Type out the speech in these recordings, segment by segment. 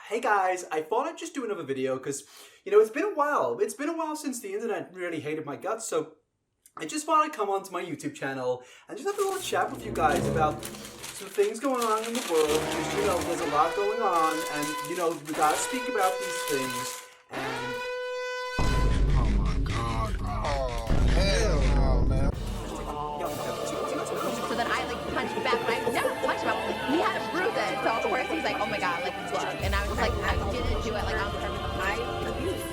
Hey guys, I thought I'd just do another video because, it's been a while. It's been a while since the internet really hated my guts, so I just thought I'd come onto my YouTube channel and just have a little chat with you guys about some things going on in the world, because, there's a lot going on, and, we gotta speak about these things, and... Oh my God, bro. Oh, hell no, man. So then I punched back, but I never punched him. He had to bruise it. So of course he's like, oh my God, look. And I was just like, I didn't do it on purpose. I abused.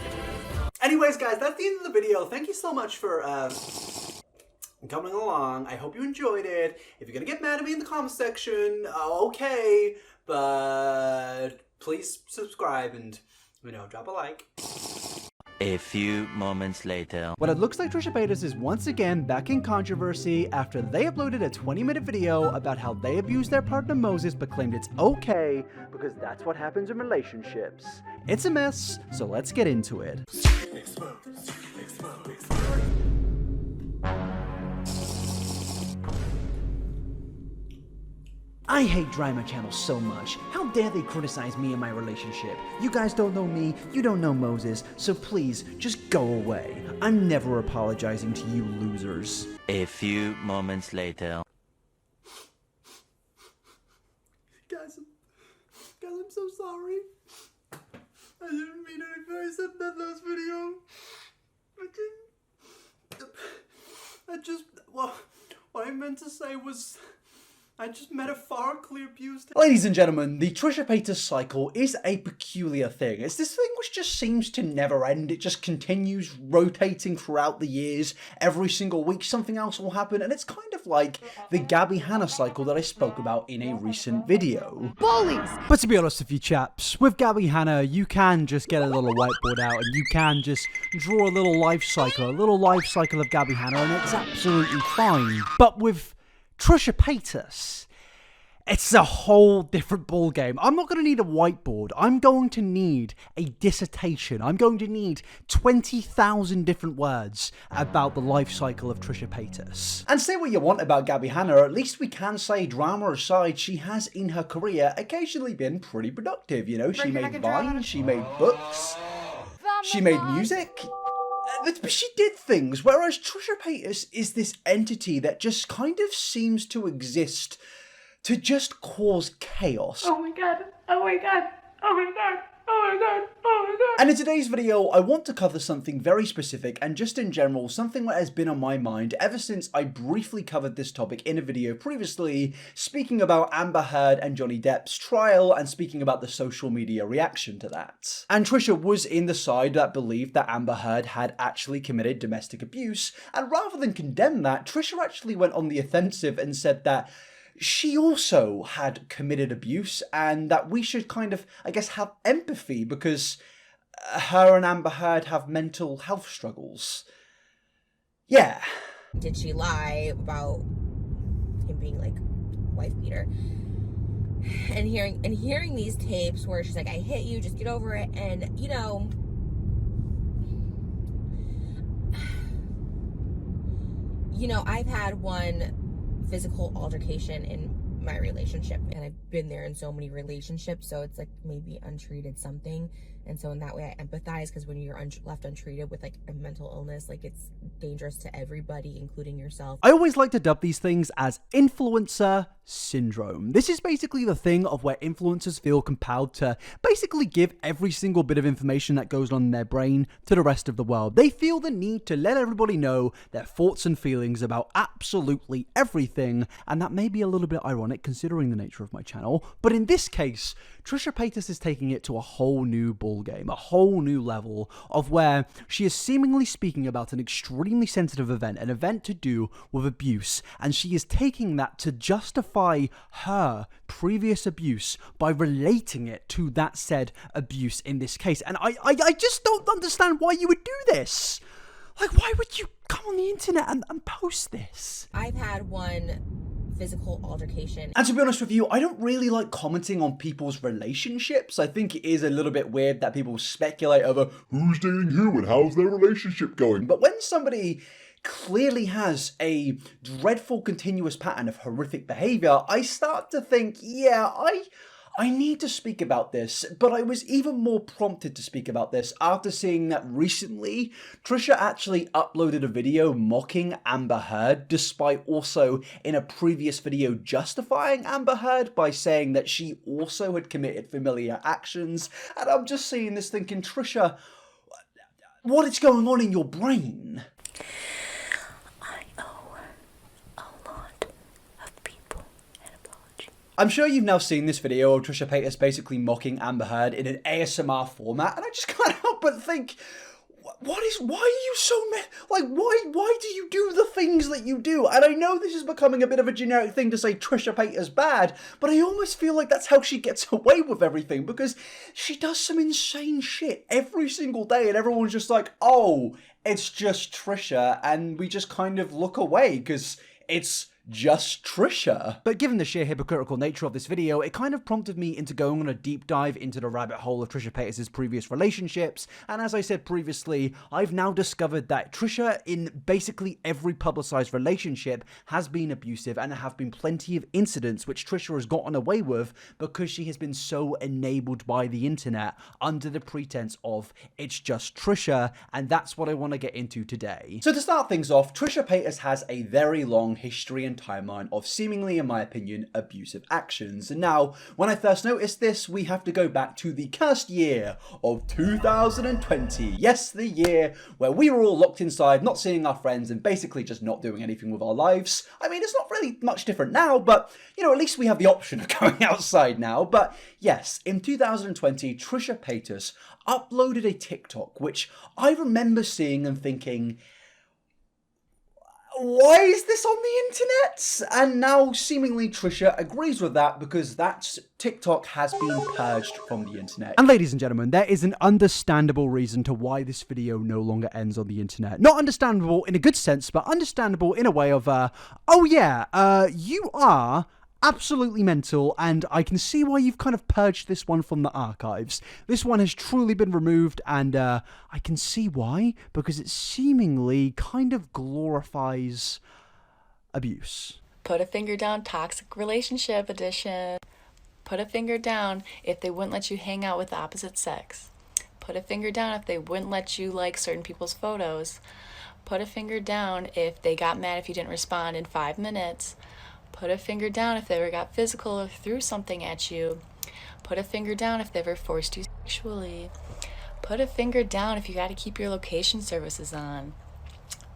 Anyways, guys, that's the end of the video. Thank you so much for coming along. I hope you enjoyed it. If you're gonna get mad at me in the comment section, okay, but please subscribe and, drop a like. A few moments later. Well, it looks like Trisha Paytas is once again back in controversy after they uploaded a 20-minute video about how they abused their partner Moses but claimed it's okay because that's what happens in relationships. It's a mess, so let's get into it. I hate drama channels so much. How dare they criticize me and my relationship? You guys don't know me, you don't know Moses, so please, just go away. I'm never apologizing to you losers. A few moments later. Guys, I'm so sorry. I didn't mean anything. I said that last video. What I meant to say was... I just metaphorically abused him. Ladies and gentlemen, the Trisha Paytas cycle is a peculiar thing. It's this thing which just seems to never end. It just continues rotating throughout the years. Every single week something else will happen, and it's kind of like the Gabby Hanna cycle that I spoke about in a recent video. Bullies! But to be honest with you chaps, with Gabby Hanna, you can just get a little whiteboard out and you can just draw a little life cycle of Gabby Hanna, and it's absolutely fine. But with Trisha Paytas, it's a whole different ballgame. I'm not going to need a whiteboard. I'm going to need a dissertation. I'm going to need 20,000 different words about the life cycle of Trisha Paytas. And say what you want about Gabby Hanna, at least we can say, drama aside, she has in her career occasionally been pretty productive. She made Vine, she made books, she made music. But she did things, whereas Trisha Paytas is this entity that just kind of seems to exist to just cause chaos. Oh my God, oh my God, oh my God, oh my God, oh my God. And in today's video, I want to cover something very specific and just in general, something that has been on my mind ever since I briefly covered this topic in a video previously, speaking about Amber Heard and Johnny Depp's trial and speaking about the social media reaction to that. And Trisha was in the side that believed that Amber Heard had actually committed domestic abuse, and rather than condemn that, Trisha actually went on the offensive and said that she also had committed abuse and that we should kind of, have empathy because her and Amber Heard have mental health struggles. Yeah. Did she lie about him being wife beater? And hearing these tapes where she's like, I hit you, just get over it. And I've had one physical altercation in my relationship, and I've been there in so many relationships, so it's maybe untreated something, and so in that way I empathize, because when you're left untreated with a mental illness, it's dangerous to everybody, including yourself. I always like to dub these things as influencer syndrome. This is basically the thing of where influencers feel compelled to basically give every single bit of information that goes on in their brain to the rest of the world. They feel the need to let everybody know their thoughts and feelings about absolutely everything, and that may be a little bit ironic considering the nature of my channel, but in this case, Trisha Paytas is taking it to a whole new ballgame, a whole new level of where she is seemingly speaking about an extremely sensitive event, an event to do with abuse, and she is taking that to justify her previous abuse by relating it to that said abuse in this case. And I just don't understand why you would do this. Why would you come on the internet and post this? I've had one physical altercation. And to be honest with you, I don't really like commenting on people's relationships. I think it is a little bit weird that people speculate over who's dating who and how's their relationship going. But when somebody clearly has a dreadful continuous pattern of horrific behavior, I start to think, yeah, I need to speak about this, but I was even more prompted to speak about this after seeing that recently Trisha actually uploaded a video mocking Amber Heard, despite also in a previous video justifying Amber Heard by saying that she also had committed familiar actions. And I'm just seeing this thinking, Trisha, what is going on in your brain? I'm sure you've now seen this video of Trisha Paytas basically mocking Amber Heard in an ASMR format, and I just can't help but think, why are you so why do you do the things that you do? And I know this is becoming a bit of a generic thing to say Trisha Paytas bad, but I almost feel like that's how she gets away with everything, because she does some insane shit every single day, and everyone's just like, oh, it's just Trisha, and we just kind of look away because it's just Trisha. But given the sheer hypocritical nature of this video, it kind of prompted me into going on a deep dive into the rabbit hole of Trisha Paytas' previous relationships, and as I said previously, I've now discovered that Trisha, in basically every publicized relationship, has been abusive, and there have been plenty of incidents which Trisha has gotten away with because she has been so enabled by the internet under the pretense of it's just Trisha, and that's what I want to get into today. So to start things off, Trisha Paytas has a very long history and timeline of seemingly, in my opinion, abusive actions. And now, when I first noticed this, we have to go back to the cursed year of 2020. Yes, the year where we were all locked inside, not seeing our friends, and basically just not doing anything with our lives. I mean, it's not really much different now, but, you know, at least we have the option of going outside now. But yes, in 2020, Trisha Paytas uploaded a TikTok, which I remember seeing and thinking, why is this on the internet? And now seemingly Trisha agrees with that because that TikTok has been purged from the internet. And ladies and gentlemen, there is an understandable reason to why this video no longer ends on the internet. Not understandable in a good sense, but understandable in a way of, oh yeah, you are absolutely mental, and I can see why you've kind of purged this one from the archives. This one has truly been removed, and I can see why, because it seemingly kind of glorifies abuse. Put a finger down, toxic relationship edition. Put a finger down if they wouldn't let you hang out with the opposite sex. Put a finger down if they wouldn't let you like certain people's photos. Put a finger down if they got mad if you didn't respond in 5 minutes. Put a finger down if they ever got physical or threw something at you. Put a finger down if they ever forced you sexually. Put a finger down if you got to keep your location services on.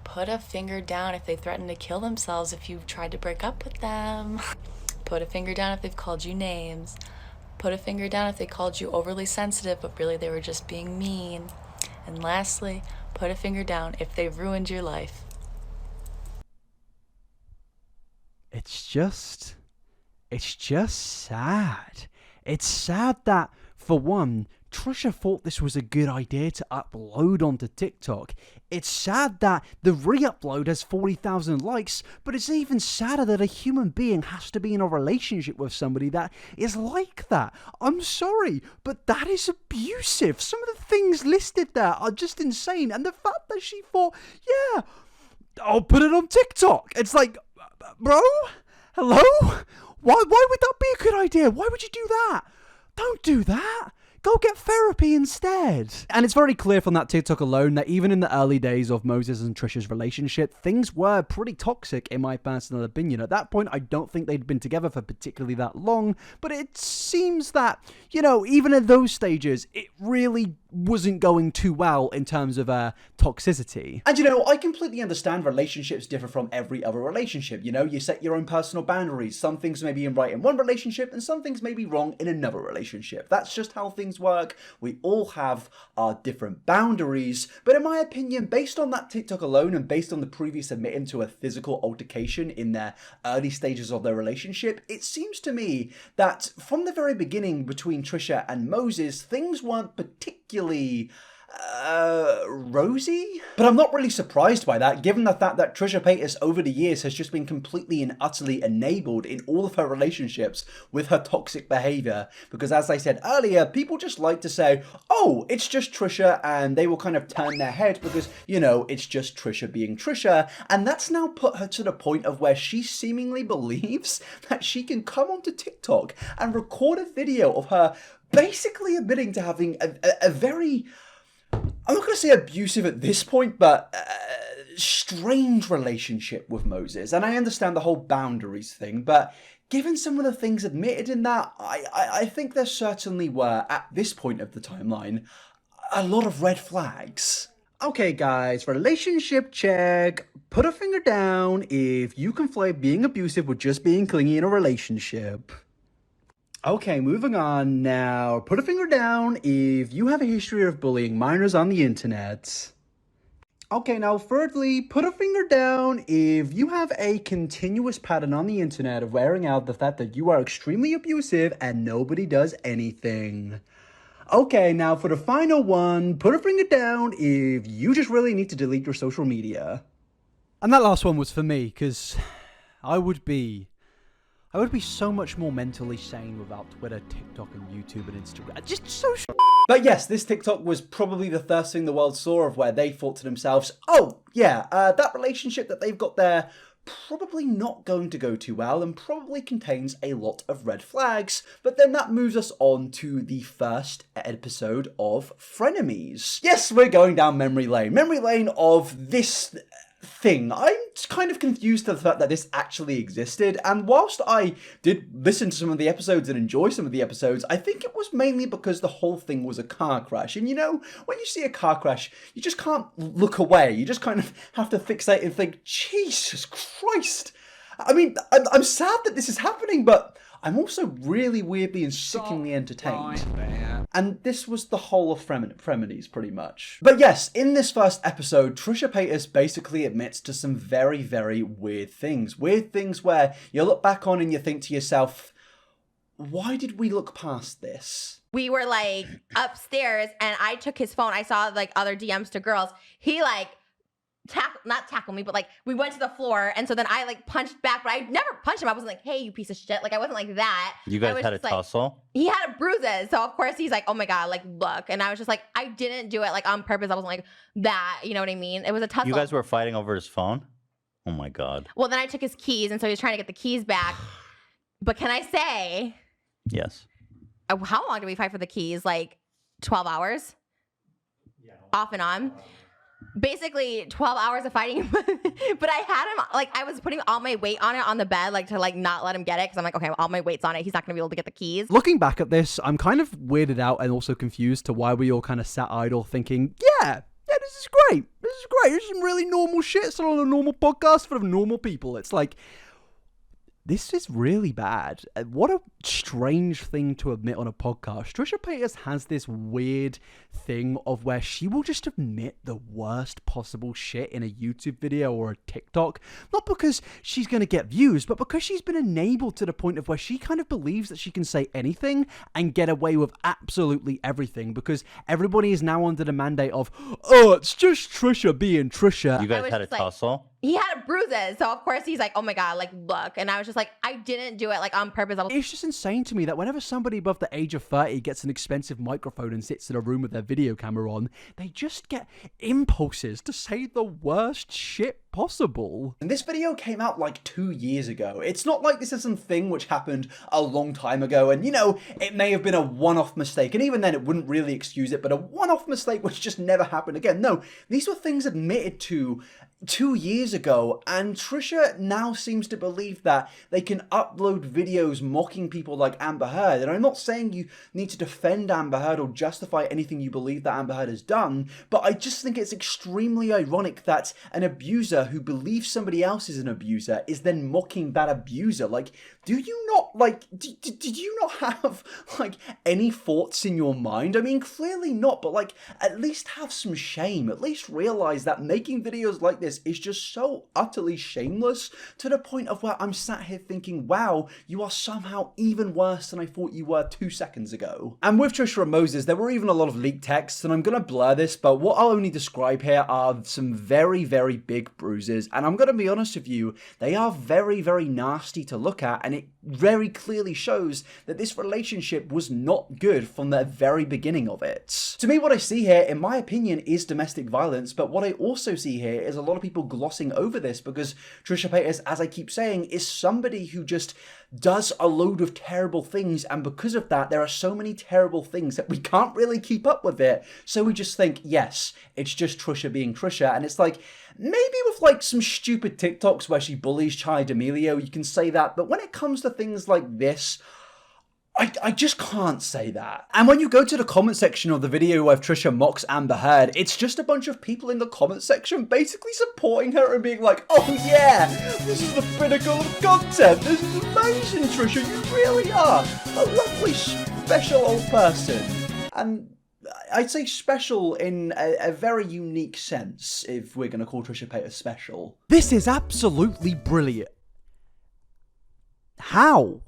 Put a finger down if they threatened to kill themselves if you tried to break up with them. Put a finger down if they've called you names. Put a finger down if they called you overly sensitive, but really they were just being mean. And lastly, put a finger down if they've ruined your life. It's just sad. It's sad that, for one, Trisha thought this was a good idea to upload onto TikTok. It's sad that the re-upload has 40,000 likes, but it's even sadder that a human being has to be in a relationship with somebody that is like that. I'm sorry, but that is abusive. Some of the things listed there are just insane, and the fact that she thought, yeah, I'll put it on TikTok. It's like, bro? Hello? Why would that be a good idea? Why would you do that? Don't do that. Go get therapy instead. And it's very clear from that TikTok alone that even in the early days of Moses and Trisha's relationship, things were pretty toxic in my personal opinion. At that point, I don't think they'd been together for particularly that long, but it seems that, you know, even at those stages, it really wasn't going too well in terms of toxicity. And you know, I completely understand relationships differ from every other relationship. You know, you set your own personal boundaries. Some things may be right in one relationship and some things may be wrong in another relationship. That's just how things work. We all have our different boundaries. But in my opinion, based on that TikTok alone and based on the previous admitting to a physical altercation in their early stages of their relationship, it seems to me that from the very beginning between Trisha and Moses, things weren't particularly rosy? But I'm not really surprised by that, given the fact that Trisha Paytas over the years has just been completely and utterly enabled in all of her relationships with her toxic behavior. Because as I said earlier, people just like to say, oh, it's just Trisha, and they will kind of turn their head because, you know, it's just Trisha being Trisha. And that's now put her to the point of where she seemingly believes that she can come onto TikTok and record a video of her basically admitting to having a very, I'm not going to say abusive at this point, but strange relationship with Moses. And I understand the whole boundaries thing, but given some of the things admitted in that, I think there certainly were, at this point of the timeline, a lot of red flags. Okay guys, relationship check. Put a finger down if you conflate being abusive with just being clingy in a relationship. Okay, moving on now. Put a finger down if you have a history of bullying minors on the internet. Okay, now thirdly, put a finger down if you have a continuous pattern on the internet of wearing out the fact that you are extremely abusive and nobody does anything. Okay, now for the final one, put a finger down if you just really need to delete your social media. And that last one was for me, because I would be so much more mentally sane without Twitter, TikTok, and YouTube and Instagram. Just so But yes, this TikTok was probably the first thing the world saw of where they thought to themselves, oh, yeah, that relationship that they've got there, probably not going to go too well and probably contains a lot of red flags. But then that moves us on to the first episode of Frenemies. Yes, we're going down memory lane of this thing. I'm kind of confused to the fact that this actually existed, and whilst I did listen to some of the episodes and enjoy some of the episodes, I think it was mainly because the whole thing was a car crash. And you know, when you see a car crash, you just can't look away. You just kind of have to fixate and think, Jesus Christ. I mean, I'm sad that this is happening, but I'm also really weirdly and sickeningly entertained. And this was the whole of Frenemies, pretty much. But yes, in this first episode, Trisha Paytas basically admits to some very, very weird things. Weird things where you look back on and you think to yourself, why did we look past this? We were like upstairs and I took his phone. I saw like other DMs to girls. He like not tackle me, but like we went to the floor, and so then I like punched back, but I never punched him. I wasn't like, hey, you piece of shit. Like I wasn't like that. You guys had a tussle? He had bruises, so of course he's like, oh my god, like look. And I was just like, I didn't do it like on purpose. I wasn't like that. You know what I mean? It was a tussle. You guys were fighting over his phone? Oh my god. Well, then I took his keys, and so he was trying to get the keys back. But can I say? Yes. How long did we fight for the keys? Like 12 hours? Yeah. Off and on. Basically 12 hours of fighting. But I had him, like I was putting all my weight on it on the bed, like to like not let him get it, because I'm like, okay, all my weight's on it, he's not gonna be able to get the keys. Looking back at this, I'm kind of weirded out and also confused to why we all kind of sat idle thinking, yeah, this is great, this is some really normal shit. It's on a normal podcast full of normal people. It's like, this is really bad. What a strange thing to admit on a podcast. Trisha Paytas has this weird thing of where she will just admit the worst possible shit in a YouTube video or a TikTok. Not because she's going to get views, but because she's been enabled to the point of where she kind of believes that she can say anything and get away with absolutely everything, because everybody is now under the mandate of, oh, it's just Trisha being Trisha. You guys had a tussle? He had bruises, so of course he's like, oh my god, like look. And I was just like, I didn't do it like on purpose. It's just insane to me that whenever somebody above the age of 30 gets an expensive microphone and sits in a room with their video camera on, they just get impulses to say the worst shit possible. And this video came out like 2 years ago. It's not like this is something which happened a long time ago, and you know, it may have been a one-off mistake, and even then it wouldn't really excuse it, but a one-off mistake which just never happened again. No, these were things admitted to 2 years ago, and Trisha now seems to believe that they can upload videos mocking people like Amber Heard. And I'm not saying you need to defend Amber Heard or justify anything you believe that Amber Heard has done, but I just think it's extremely ironic that an abuser who believes somebody else is an abuser is then mocking that abuser. Like, do you not, like, did you not have, like, any thoughts in your mind? I mean, clearly not, but, like, at least have some shame. At least realize that making videos like this Paytas is just so utterly shameless to the point of where I'm sat here thinking, wow, you are somehow even worse than I thought you were 2 seconds ago. And with Trisha and Moses, there were even a lot of leaked texts, and I'm gonna blur this, but what I'll only describe here are some very, very big bruises, and I'm gonna be honest with you, they are very, very nasty to look at, and it very clearly shows that this relationship was not good from the very beginning of it. To me, what I see here, in my opinion, is domestic violence, but what I also see here is a lot of people glossing over this because Trisha Paytas, as I keep saying, is somebody who just does a load of terrible things, and because of that, there are so many terrible things that we can't really keep up with it, so we just think, yes, it's just Trisha being Trisha, and it's like, maybe with like some stupid TikToks where she bullies Chai D'Amelio, you can say that, but when it comes to things like this, I just can't say that. And when you go to the comment section of the video where Trisha mocks Amber Heard, it's just a bunch of people in the comment section basically supporting her and being like, oh yeah, this is the pinnacle of content, this is amazing Trisha, you really are a lovely special old person. And I'd say special in a very unique sense, if we're going to call Trisha Paytas special. This is absolutely brilliant. How?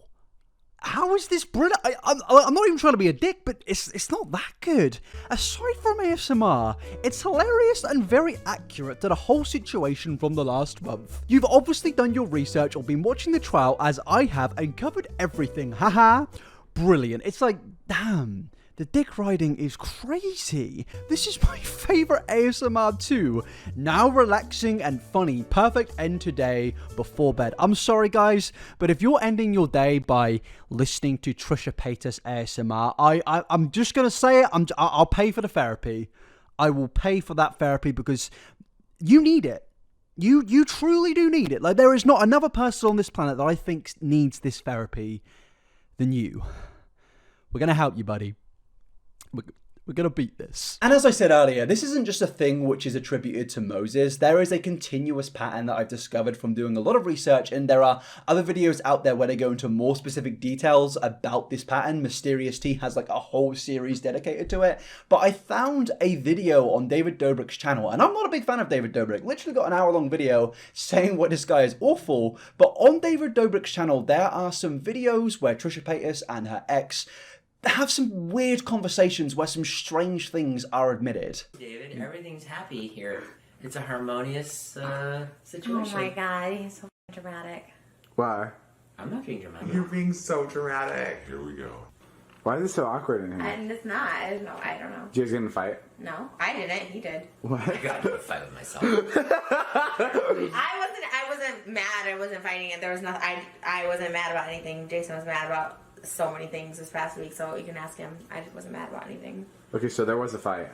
How is this brilliant? I'm not even trying to be a dick, but it's not that good. Aside from ASMR, it's hilarious and very accurate to the whole situation from the last month. You've obviously done your research or been watching the trial as I have and covered everything. Haha. Brilliant. It's like, damn. The dick riding is crazy. This is my favourite ASMR too. Now relaxing and funny. Perfect end to day before bed. I'm sorry guys, but if you're ending your day by listening to Trisha Paytas ASMR, I'm just going to say it. I'll pay for the therapy. I will pay for that therapy because you need it. You truly do need it. Like, there is not another person on this planet that I think needs this therapy than you. We're going to help you, buddy. We're going to beat this. And as I said earlier, this isn't just a thing which is attributed to Moses. There is a continuous pattern that I've discovered from doing a lot of research, and there are other videos out there where they go into more specific details about this pattern. Mysterious Tea has like a whole series dedicated to it. But I found a video on David Dobrik's channel, and I'm not a big fan of David Dobrik. Literally got an hour-long video saying what this guy is awful. But on David Dobrik's channel, there are some videos where Trisha Paytas and her ex have some weird conversations where some strange things are admitted. David, everything's happy here. It's a harmonious situation. Oh my god, he's so dramatic. Why? I'm not being dramatic. You're being so dramatic. Here we go. Why is it so awkward in here? And it's not. I don't know. Did you guys get in a fight? No, I didn't. He did. What? I got into a fight with myself. I wasn't mad. I wasn't fighting it. There was nothing. I wasn't mad about anything. Jason was mad about so many things this past week, so you can ask him. I just wasn't mad about anything. Okay, so there was a fight.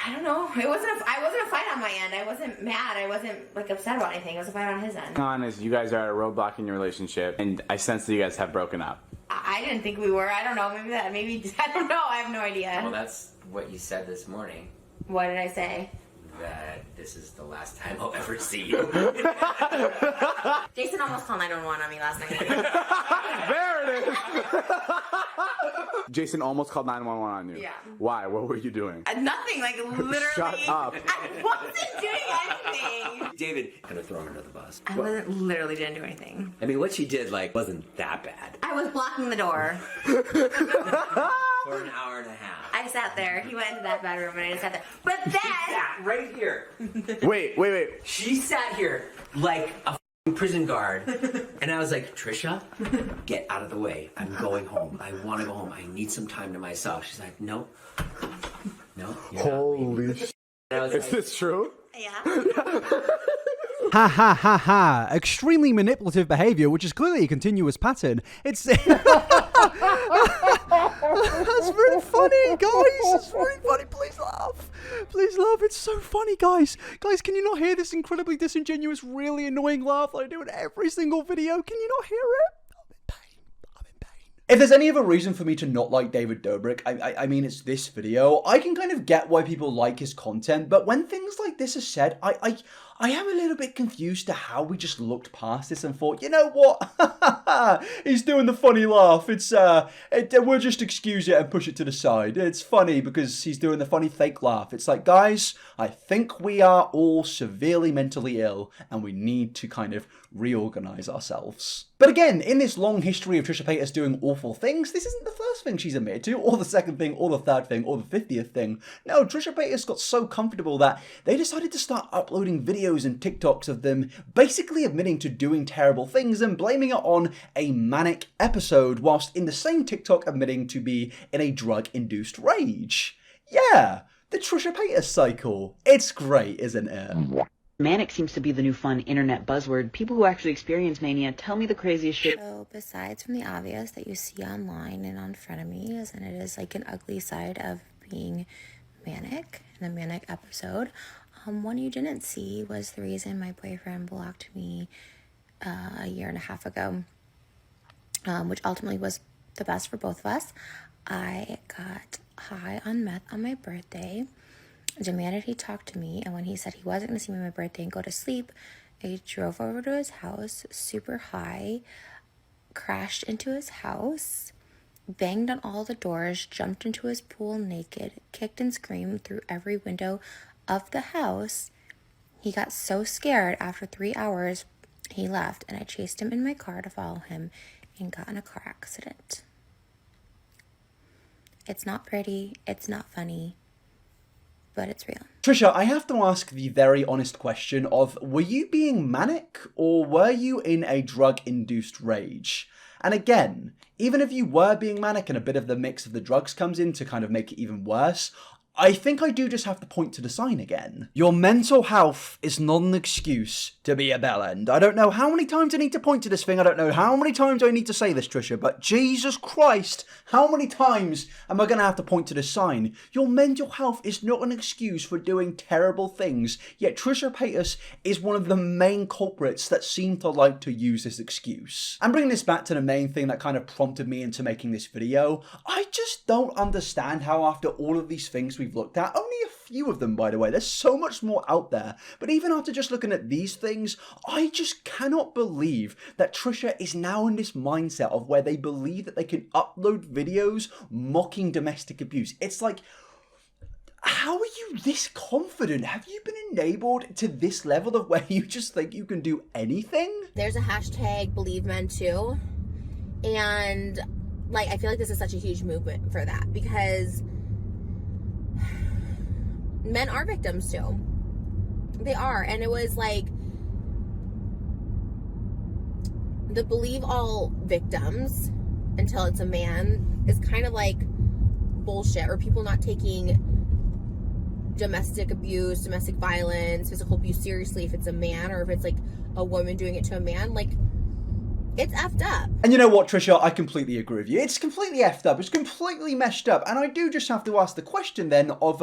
I don't know. I wasn't a fight on my end. I wasn't mad. I wasn't like upset about anything. It was a fight on his end. Is you guys are at a roadblock in your relationship, and I sense that you guys have broken up. I didn't think we were. I don't know. Maybe I don't know. I have no idea. Well, that's what you said this morning. What did I say? That this is the last time I'll ever see you. Jason almost called 911 on me last night. There it is! Jason almost called 911 on you. Yeah. Why? What were you doing? Nothing. Like, literally. Shut up. I wasn't doing anything. David, I'm gonna throw him under the bus. I literally didn't do anything. I mean, what she did, like, wasn't that bad. I was blocking the door. For an hour and a half. I sat there. He went into that bedroom and I just sat there. But then... She sat right here. Wait. She sat here like a prison guard. And I was like, Trisha, get out of the way. I'm going home. I want to go home. I need some time to myself. She's like, no. Holy shit. Is this true? Yeah. Ha ha ha ha. Extremely manipulative behavior, which is clearly a continuous pattern. It's... That's very funny, guys. It's very funny. Please laugh. Please laugh. It's so funny, guys. Guys, can you not hear this incredibly disingenuous, really annoying laugh that I do in every single video? Can you not hear it? I'm in pain. If there's any other reason for me to not like David Dobrik, I mean, it's this video. I can kind of get why people like his content, but when things like this are said, I am a little bit confused to how we just looked past this and thought, you know what? He's doing the funny laugh. We'll just excuse it and push it to the side. It's funny because he's doing the funny fake laugh. It's like, guys, I think we are all severely mentally ill and we need to kind of reorganize ourselves. But again, in this long history of Trisha Paytas doing awful things, this isn't the first thing she's admitted to, or the second thing, or the third thing, or the 50th thing. No, Trisha Paytas got so comfortable that they decided to start uploading videos and TikToks of them basically admitting to doing terrible things and blaming it on a manic episode, whilst in the same TikTok admitting to be in a drug-induced rage. Yeah, the Trisha Paytas cycle. It's great, isn't it? Manic seems to be the new fun internet buzzword. People who actually experience mania tell me the craziest shit. So besides from the obvious that you see online and on frenemies, and it is like an ugly side of being manic in a manic episode, one you didn't see was the reason my boyfriend blocked me a year and a half ago, which ultimately was the best for both of us. I got high on meth on my birthday, demanded he talk to me, and when he said he wasn't going to see me on my birthday and go to sleep, I drove over to his house super high, crashed into his house, banged on all the doors, jumped into his pool naked, kicked and screamed through every window of the house. He got so scared after 3 hours, he left, and I chased him in my car to follow him and got in a car accident. It's not pretty, it's not funny, but it's real. Trisha, I have to ask the very honest question of, were you being manic or were you in a drug-induced rage? And again, even if you were being manic and a bit of the mix of the drugs comes in to kind of make it even worse, I think I do just have to point to the sign again. Your mental health is not an excuse to be a bellend. I don't know how many times I need to point to this thing. I don't know how many times I need to say this, Trisha, but Jesus Christ, how many times am I going to have to point to this sign? Your mental health is not an excuse for doing terrible things, yet Trisha Paytas is one of the main culprits that seem to like to use this excuse. And bringing this back to the main thing that kind of prompted me into making this video, I just don't understand how after all of these things we've looked at, only a few of them by the way, there's so much more out there, but even after just looking at these things, I just cannot believe that Trisha is now in this mindset of where they believe that they can upload videos mocking domestic abuse. It's like, how are you this confident? Have you been enabled to this level of where you just think you can do anything? There's a hashtag Believe Men Too, and like I feel like this is such a huge movement for that, because men are victims too. They are. And it was like the believe all victims until it's a man is kind of like bullshit, or people not taking domestic abuse, domestic violence, physical abuse seriously if it's a man, or if it's like a woman doing it to a man. Like, it's effed up. And you know what, Trisha? I completely agree with you. It's completely effed up. It's completely messed up. And I do just have to ask the question then of,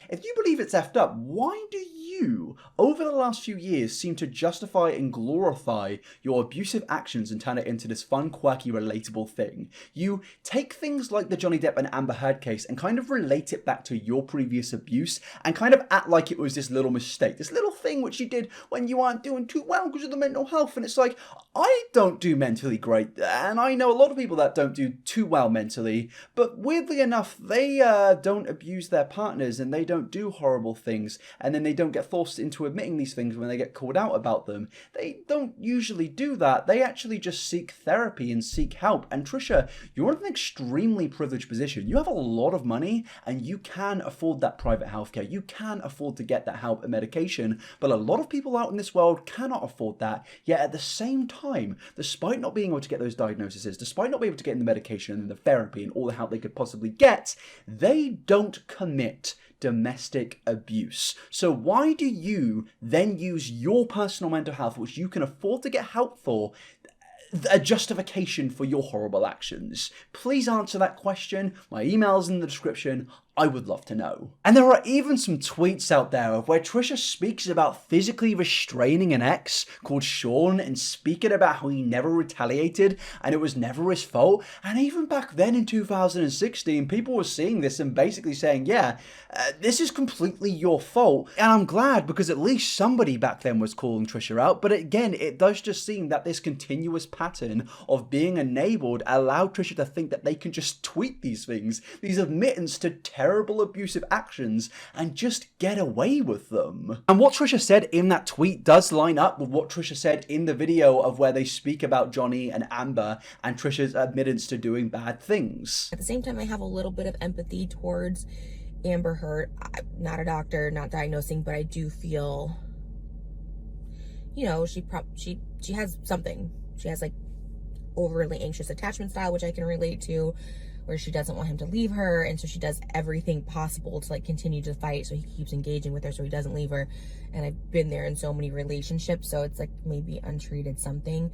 if you believe it's effed up, why do you, over the last few years, seem to justify and glorify your abusive actions and turn it into this fun, quirky, relatable thing? You take things like the Johnny Depp and Amber Heard case and kind of relate it back to your previous abuse and kind of act like it was this little mistake, this little thing which you did when you aren't doing too well because of the mental health. And it's like, I don't do mentally great, and I know a lot of people that don't do too well mentally, but weirdly enough, they don't abuse their partners and they don't do horrible things, and then they don't get forced into admitting these things when they get called out about them. They don't usually do that. They actually just seek therapy and seek help. And Trisha, you're in an extremely privileged position. You have a lot of money and you can afford that private healthcare. You can afford to get that help and medication, but a lot of people out in this world cannot afford that. Yet at the same time, despite not being able to get those diagnoses, despite not being able to get the medication and the therapy and all the help they could possibly get, they don't commit domestic abuse. So why do you then use your personal mental health, which you can afford to get help for, a justification for your horrible actions? Please answer that question. My email's in the description. I would love to know. And there are even some tweets out there of where Trisha speaks about physically restraining an ex called Sean and speaking about how he never retaliated and it was never his fault. And even back then in 2016, people were seeing this and basically saying, yeah, this is completely your fault. And I'm glad, because at least somebody back then was calling Trisha out. But again, it does just seem that this continuous pattern of being enabled allowed Trisha to think that they can just tweet these things, these admittance to terrible abusive actions, and just get away with them. And what Trisha said in that tweet does line up with what Trisha said in the video of where they speak about Johnny and Amber and Trisha's admittance to doing bad things. At the same time, I have a little bit of empathy towards Amber Heard. I'm not a doctor, not diagnosing, but I do feel, you know, she has something. She has like overly anxious attachment style, which I can relate to, where she doesn't want him to leave her, and so she does everything possible to like continue to fight, so he keeps engaging with her so he doesn't leave her. And I've been there in so many relationships, so it's like maybe untreated something.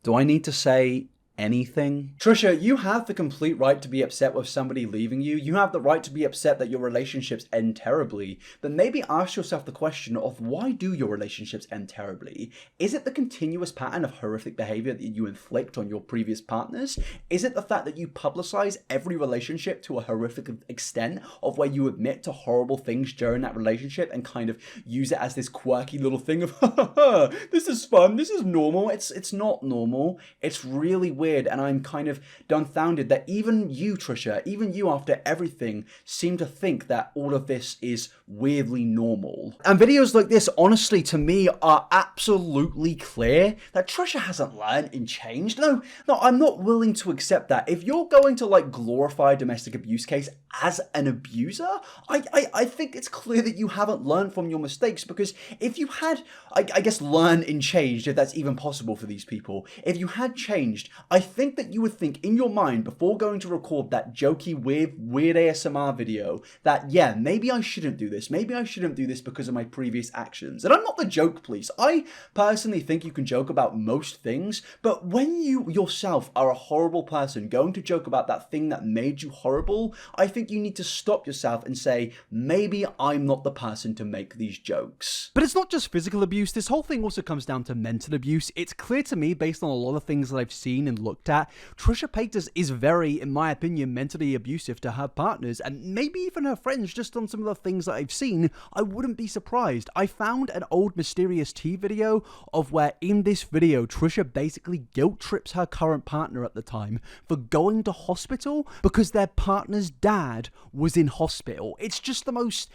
Do I need to say anything? Trisha, you have the complete right to be upset with somebody leaving you. You have the right to be upset that your relationships end terribly. But maybe ask yourself the question of, why do your relationships end terribly? Is it the continuous pattern of horrific behavior that you inflict on your previous partners? Is it the fact that you publicize every relationship to a horrific extent of where you admit to horrible things during that relationship and kind of use it as this quirky little thing of, ha ha ha, this is fun, this is normal? It's not normal. It's really weird. And I'm kind of dumbfounded that even you, Trisha, even you after everything, seem to think that all of this is weirdly normal. And videos like this, honestly, to me, are absolutely clear that Trisha hasn't learned and changed. No, I'm not willing to accept that. If you're going to like glorify a domestic abuse case as an abuser, I think it's clear that you haven't learned from your mistakes, because if you had, I guess, learned and changed, if that's even possible for these people, if you had changed, I think that you would think in your mind before going to record that jokey, weird ASMR video that, yeah, maybe I shouldn't do this. Maybe I shouldn't do this because of my previous actions. And I'm not the joke police. I personally think you can joke about most things, but when you yourself are a horrible person going to joke about that thing that made you horrible, I think you need to stop yourself and say, maybe I'm not the person to make these jokes. But it's not just physical abuse. This whole thing also comes down to mental abuse. It's clear to me, based on a lot of things that I've seen and looked at, Trisha Paytas is very, in my opinion, mentally abusive to her partners and maybe even her friends. Just on some of the things that I've seen, I wouldn't be surprised. I found an old Mysterious Tea video of where in this video Trisha basically guilt trips her current partner at the time for going to hospital because their partner's dad was in hospital. It's just the most...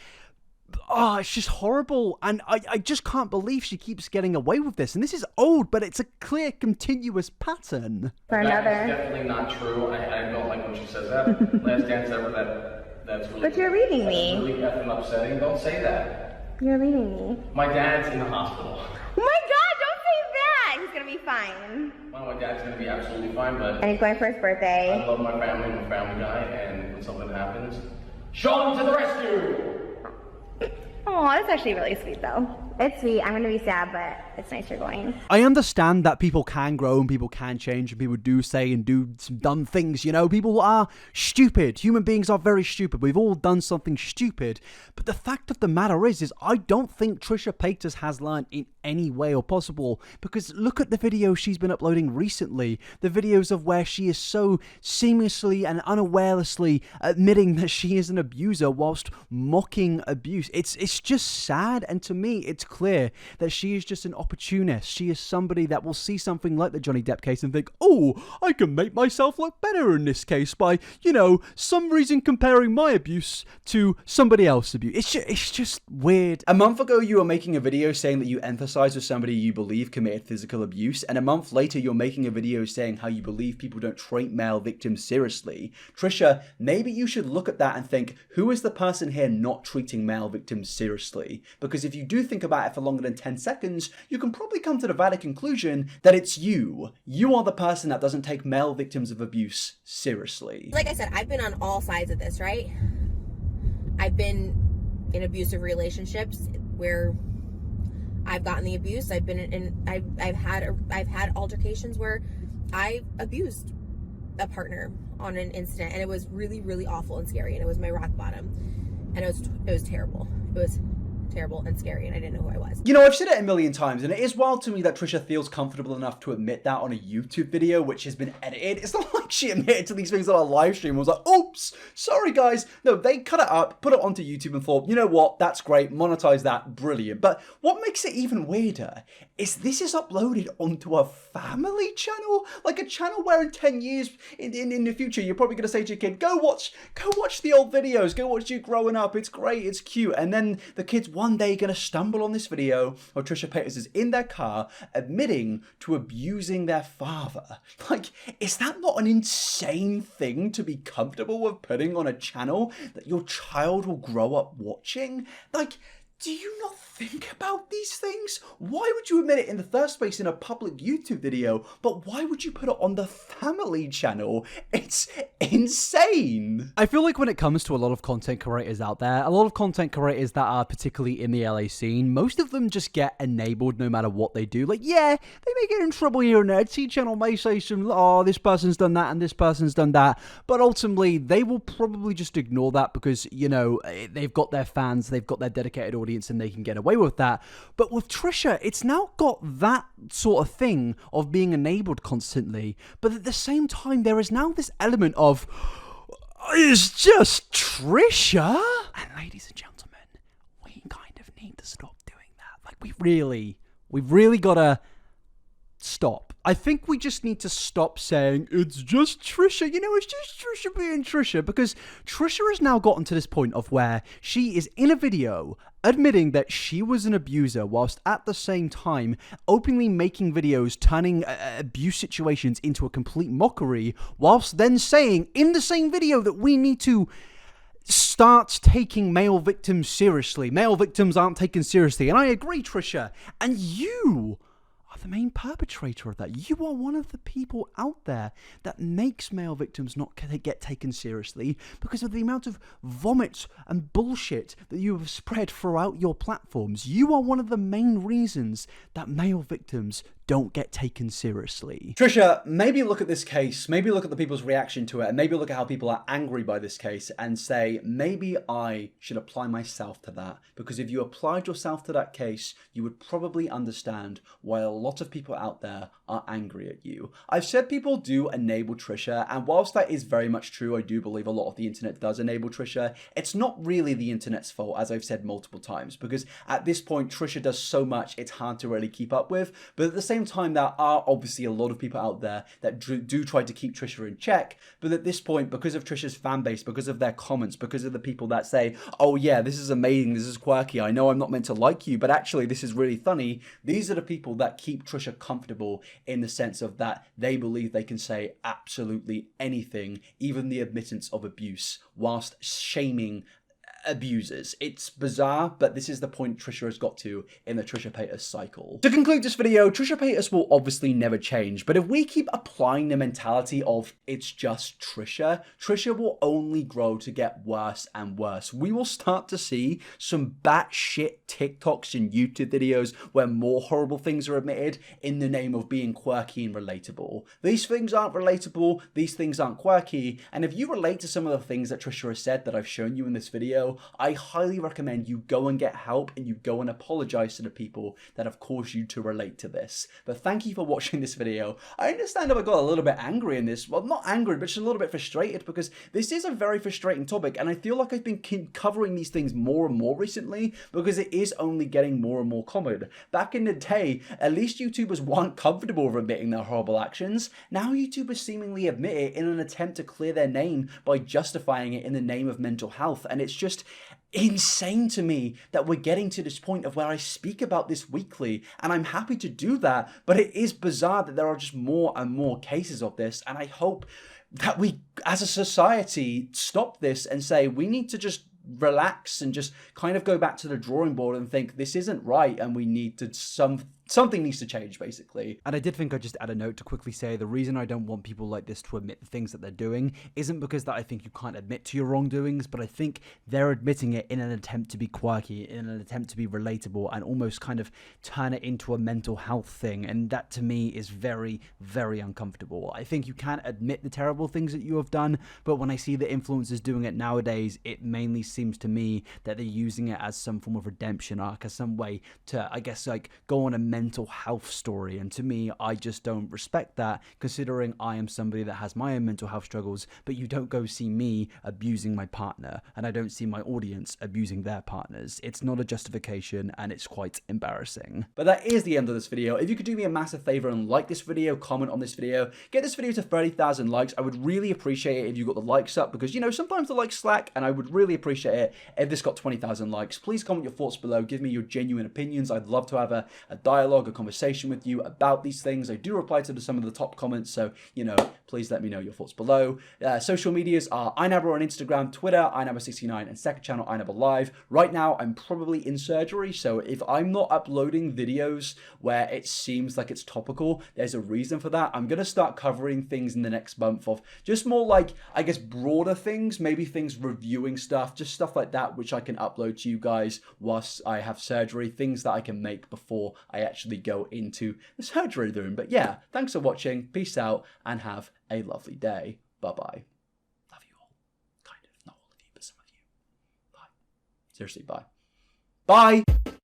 it's just horrible, and I just can't believe she keeps getting away with this. And this is old, but it's a clear, continuous pattern. For another. That's definitely not true. I don't like when she says that. Last dance ever, that's really... But you're reading me. That's really effing upsetting. Don't say that. You're reading me. My dad's in the hospital. Oh my God, don't say that! He's gonna be fine. Well, my dad's gonna be absolutely fine, but... And he's going for his birthday. I love my family, I'm a family guy, and when something happens, Sean to the rescue! Oh, that's actually really sweet, though. It's sweet. I'm going to be sad, but it's nice you're going. I understand that people can grow and people can change and people do say and do some dumb things, you know. People are stupid. Human beings are very stupid. We've all done something stupid. But the fact of the matter is I don't think Trisha Paytas has learned in any way or possible, because look at the videos she's been uploading recently. The videos of where she is so seamlessly and unawarely admitting that she is an abuser whilst mocking abuse. It's just sad, and to me it's clear that she is just an opportunist. She is somebody that will see something like the Johnny Depp case and think, oh, I can make myself look better in this case by, you know, some reason comparing my abuse to somebody else's abuse. It's just weird. A month ago, you were making a video saying that you empathize with somebody you believe committed physical abuse, and a month later, you're making a video saying how you believe people don't treat male victims seriously. Trisha, maybe you should look at that and think, who is the person here not treating male victims seriously? Because if you do think about it for longer than 10 seconds, you can probably come to the valid conclusion that it's you. You are the person that doesn't take male victims of abuse seriously. Like I said, I've been on all sides of this, right? I've been in abusive relationships where I've gotten the abuse. I've been in, I've had altercations where I abused a partner on an incident, and it was really, really awful and scary, and it was my rock bottom, and it was terrible. It was terrible and scary, and I didn't know who I was. You know, I've said it a million times, and it is wild to me that Trisha feels comfortable enough to admit that on a YouTube video, which has been edited. It's not like she admitted to these things on a live stream and was like, oops, sorry guys. No, they cut it up, put it onto YouTube and thought, you know what, that's great, monetize that, brilliant. But what makes it even weirder is this is uploaded onto a family channel, like a channel where in 10 years in the future, you're probably going to say to your kid, go watch the old videos, go watch you growing up, it's great, it's cute. And then the kids one day going to stumble on this video where Trisha Paytas is in their car admitting to abusing their father. Like, is that not an insane thing to be comfortable with putting on a channel that your child will grow up watching? Like, do you not think about these things? Why would you admit it in the first place in a public YouTube video, but why would you put it on the family channel? It's insane. I feel like when it comes to a lot of content creators out there, a lot of content creators that are particularly in the LA scene, most of them just get enabled no matter what they do. Like, yeah, they may get in trouble here and there. A T channel may say some, oh, this person's done that and this person's done that. But ultimately, they will probably just ignore that because, you know, they've got their fans, they've got their dedicated audience, and they can get away with that. But with Trisha, it's now got that sort of thing of being enabled constantly. But at the same time, there is now this element of, it's just Trisha. And ladies and gentlemen, we kind of need to stop doing that. Like, we've really got to stop. I think we just need to stop saying, it's just Trisha, you know, it's just Trisha being Trisha, because Trisha has now gotten to this point of where she is in a video admitting that she was an abuser whilst at the same time openly making videos turning abuse situations into a complete mockery, whilst then saying in the same video that we need to start taking male victims seriously. Male victims aren't taken seriously. And I agree, Trisha. And you are the main perpetrator of that. You are one of the people out there that makes male victims not get taken seriously because of the amount of vomit and bullshit that you have spread throughout your platforms. You are one of the main reasons that male victims don't get taken seriously. Trisha, maybe look at this case, maybe look at the people's reaction to it, and maybe look at how people are angry by this case and say, maybe I should apply myself to that. Because if you applied yourself to that case, you would probably understand why a lot of people out there are angry at you. I've said people do enable Trisha, and whilst that is very much true, I do believe a lot of the internet does enable Trisha. It's not really the internet's fault, as I've said multiple times, because at this point, Trisha does so much, it's hard to really keep up with. But at the same time, there are obviously a lot of people out there that do try to keep Trisha in check, but at this point, because of Trisha's fan base, because of their comments, because of the people that say, oh yeah, this is amazing, this is quirky, I know I'm not meant to like you, but actually this is really funny, these are the people that keep Trisha comfortable in the sense of that they believe they can say absolutely anything, even the admittance of abuse, whilst shaming abusers. It's bizarre, but this is the point Trisha has got to in the Trisha Paytas cycle. To conclude this video, Trisha Paytas will obviously never change, but if we keep applying the mentality of it's just Trisha, Trisha will only grow to get worse and worse. We will start to see some batshit TikToks and YouTube videos where more horrible things are admitted in the name of being quirky and relatable. These things aren't relatable, these things aren't quirky, and if you relate to some of the things that Trisha has said that I've shown you in this video, I highly recommend you go and get help and you go and apologize to the people that have caused you to relate to this. But thank you for watching this video. I understand if I got a little bit angry in this. Well, not angry, but just a little bit frustrated because this is a very frustrating topic and I feel like I've been covering these things more and more recently because it is only getting more and more common. Back in the day, at least YouTubers weren't comfortable with admitting their horrible actions. Now YouTubers seemingly admit it in an attempt to clear their name by justifying it in the name of mental health, and it's just insane to me that we're getting to this point of where I speak about this weekly, and I'm happy to do that, but it is bizarre that there are just more and more cases of this, and I hope that we as a society stop this and say we need to just relax and just kind of go back to the drawing board and think this isn't right and we need to something needs to change, basically. And I did think I'd just add a note to quickly say the reason I don't want people like this to admit the things that they're doing isn't because that I think you can't admit to your wrongdoings, but I think they're admitting it in an attempt to be quirky, in an attempt to be relatable, and almost kind of turn it into a mental health thing. And that to me is very, very uncomfortable. I think you can admit the terrible things that you have done, but when I see the influencers doing it nowadays, it mainly seems to me that they're using it as some form of redemption arc, as some way to, I guess, like go on a mental health story. And to me, I just don't respect that, considering I am somebody that has my own mental health struggles, but you don't go see me abusing my partner, and I don't see my audience abusing their partners. It's not a justification, and it's quite embarrassing. But that is the end of this video. If you could do me a massive favor and like this video, comment on this video, get this video to 30,000 likes, I would really appreciate it if you got the likes up, because, you know, sometimes the likes slack, and I would really appreciate it if this got 20,000 likes. Please comment your thoughts below, give me your genuine opinions. I'd love to have a dialogue, a conversation with you about these things. I do reply to some of the top comments, so, you know, please let me know your thoughts below. Social medias are inabber on Instagram, Twitter, inabber69, and second channel, inabber live. Right now, I'm probably in surgery, so if I'm not uploading videos where it seems like it's topical, there's a reason for that. I'm going to start covering things in the next month of just more like, I guess, broader things, maybe things reviewing stuff, just stuff like that, which I can upload to you guys whilst I have surgery, things that I can make before I actually go into the surgery room. But yeah, thanks for watching, peace out, and have a lovely day. Bye-bye. Love you all. Kind of, not all of you, but some of you. Bye. Seriously, bye. Bye!